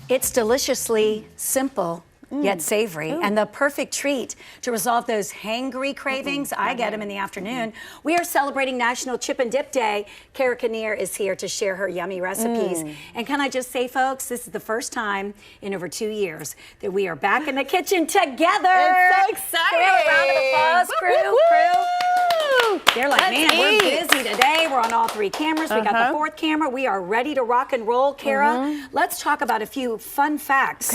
It's deliciously simple, yet savory, and the perfect treat to resolve those hangry cravings. I get them in the afternoon. We are celebrating National Chip and Dip Day. Cara is here to share her yummy recipes. And can I just say, folks, this is the first time in over 2 years that we are back in the kitchen together. It's so exciting. Come on, round of applause, crew. They're like, Let's man, we're eat. busy today. We're on all 3 cameras. We got the 4th camera. We are ready to rock and roll, Cara. Let's talk about a few fun facts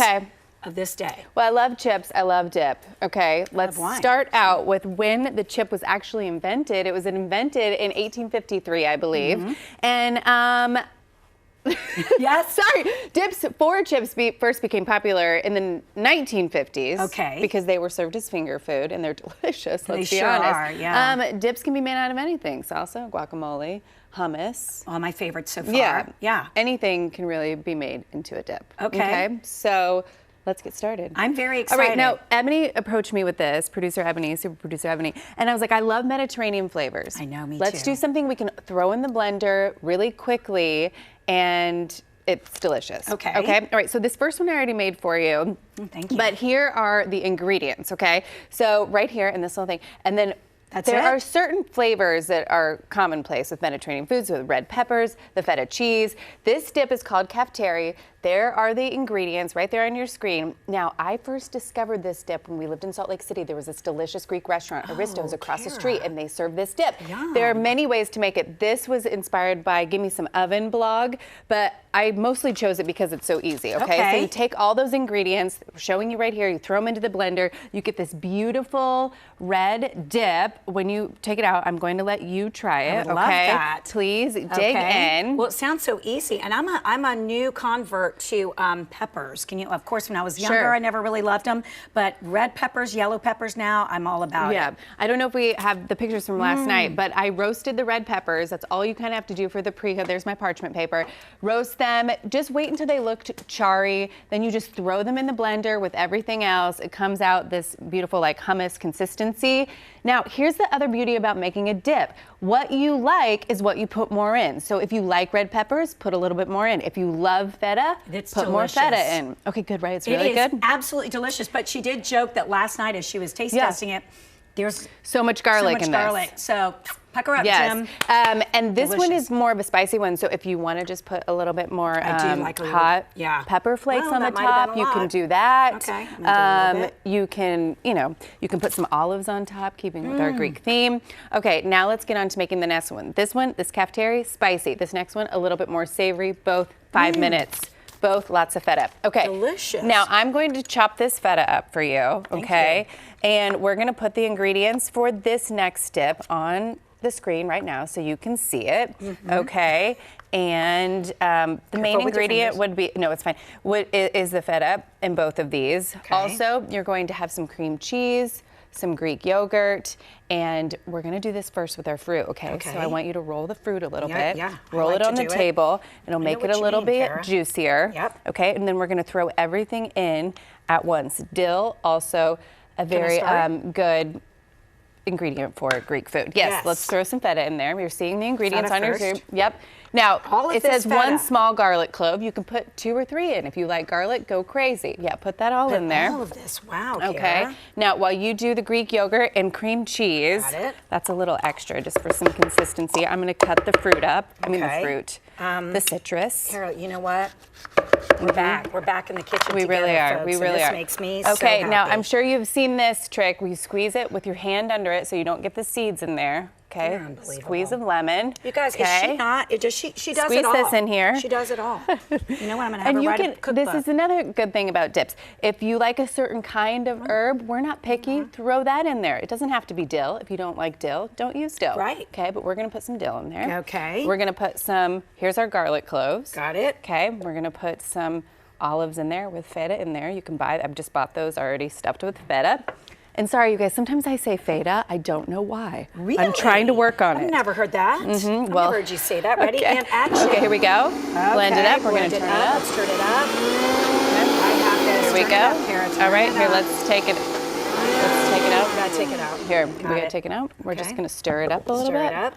of this day. Well, I love chips. I love dip. Okay, let's wine. start out with when the chip was actually invented. It was invented in 1853, I believe. And Yes. sorry, dips for chips first became popular in the 1950s. Okay. Because they were served as finger food and they're delicious. Let's be sure honest. are, yeah. Dips can be made out of anything: salsa, guacamole, hummus. All my favorites so far. Yeah. Anything can really be made into a dip. Okay. So let's get started. I'm very excited. All right, now Ebony approached me with this, producer Ebony, super producer Ebony, and I was like, I love Mediterranean flavors. I know, me Let's too. do something we can throw in the blender really quickly, and it's delicious. Okay. Okay. All right. So this first one I already made for you. Thank you. But here are the ingredients. Okay. So right here in this little thing, and then. There are certain flavors that are commonplace with Mediterranean foods, with red peppers, the feta cheese. This dip is called caftieri. There are the ingredients right there on your screen. Now, I first discovered this dip when we lived in Salt Lake City. There was this delicious Greek restaurant, Aristo's, across the street, and they serve this dip. Yum. There are many ways to make it. This was inspired by Give Me Some Oven blog, but I mostly chose it because it's so easy, okay? So you take all those ingredients, showing you right here, you throw them into the blender, you get this beautiful red dip. When you take it out, I'm going to let you try it, I would love that. Please dig in. Well, it sounds so easy, and I'm a new convert to peppers. Of course, when I was younger, I never really loved them, but red peppers, yellow peppers now, I'm all about it. I don't know if we have the pictures from last night, but I roasted the red peppers. That's all you kind of have to do for the preheat. There's my parchment paper. Roast them. Just wait until they look charry. Then you just throw them in the blender with everything else. It comes out this beautiful like hummus consistency. Now, here's the other beauty about making a dip. What you like is what you put more in. So if you like red peppers, put a little bit more in. If you love feta, put more feta in. Okay, good, right? It's really good. It is absolutely delicious, but she did joke that last night as she was taste testing it, there's so much garlic in this. So pucker up, Jim. And this one is more of a spicy one, so if you want to just put a little bit more hot pepper flakes on the top, you can do that. Okay, I'm gonna do a little bit. You can, you can put some olives on top, keeping with our Greek theme. Okay, now let's get on to making the next one. This caftieri, spicy. This next one, a little bit more savory, both 5 minutes. Both lots of feta. Okay. Delicious. Now I'm going to chop this feta up for you. Okay. And we're going to put the ingredients for this next dip on the screen right now so you can see it. Okay. And the main ingredient would be, no, it's fine, is the feta in both of these. Okay. Also, you're going to have some cream cheese, some Greek yogurt, and we're gonna do this first with our fruit, okay? So I want you to roll the fruit a little bit. Roll it on the table. It'll make it a little bit juicier. Okay, and then we're gonna throw everything in at once. Dill, also a very good ingredient for Greek food. Yes, let's throw some feta in there. You're seeing the ingredients on your soup. Yep. Now, it says 1 small garlic clove. You can put 2 or 3 in. If you like garlic, go crazy. Yeah, put that all in there. All of this, wow. Okay. Cara. Now, while you do the Greek yogurt and cream cheese, that's a little extra just for some consistency. I'm going to cut the fruit up. I mean the fruit, the citrus. Cara, you know what? We're back. We're back in the kitchen. We really are. Folks, we really are. are. This makes me so Okay. happy. Now, I'm sure you've seen this trick. We squeeze it with your hand under it so you don't get the seeds in there. Okay. Squeeze of lemon. You guys, is she not? She does Squeeze it all. this in here. She does it all. You know what? I'm gonna have And her write a cookbook. this is another good thing about dips. If you like a certain kind of herb, we're not picky. Throw that in there. It doesn't have to be dill. If you don't like dill, don't use dill. Right. Okay, but we're gonna put some dill in there. Okay. We're gonna put some. Here's our garlic cloves. Got it. Okay. We're gonna put some olives in there with feta in there. You can buy. I've just bought those already stuffed with feta. And sorry, you guys, sometimes I say feta. I don't know why. Really? I'm trying to work on it. I've never heard that. I've never heard you say that. Ready? Okay. And action. Okay, here we go. Blend it up. We're going to turn it up. Let's turn it up. I have this. Here we go. All right, here, let's take it. Let's take it out. We gotta take it out. Here, we gotta take it out. We're just gonna stir it up a little bit. Stir it up.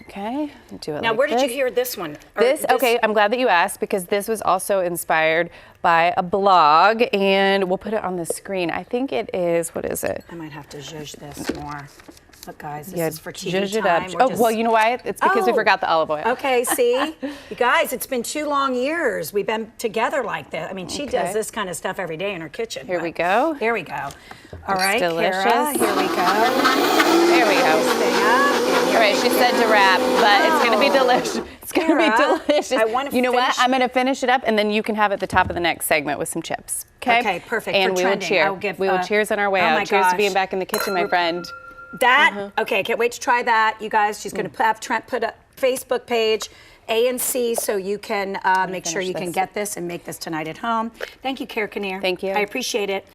Okay, do it now, like where did you this. hear this one? Okay, I'm glad that you asked because this was also inspired by a blog, and we'll put it on the screen. I think it is, what is it? I might have to zhuzh this more. Look, guys, this is for TV zhuzh it time. up. Well, you know why? It's because we forgot the olive oil. Okay, see? You guys, it's been 2 long years. We've been together like this. I mean, she does this kind of stuff every day in her kitchen. Here we go. Here we go. All right, delicious. Cara, here we go. There we go. All right, she said to wrap, but it's going to be delicious. It's going to be delicious. I want to You know what? I'm going to finish it up, and then you can have it at the top of the next segment with some chips. Okay? Okay, perfect. And for we trending, will cheer. I'll give, we will cheers on our way out. Cheers to being back in the kitchen, my friend. That, okay, I can't wait to try that. You guys, she's going to have Trent put a Facebook page, A&C, so you can make sure you can get this and make this tonight at home. Thank you, Cara. Thank you. I appreciate it.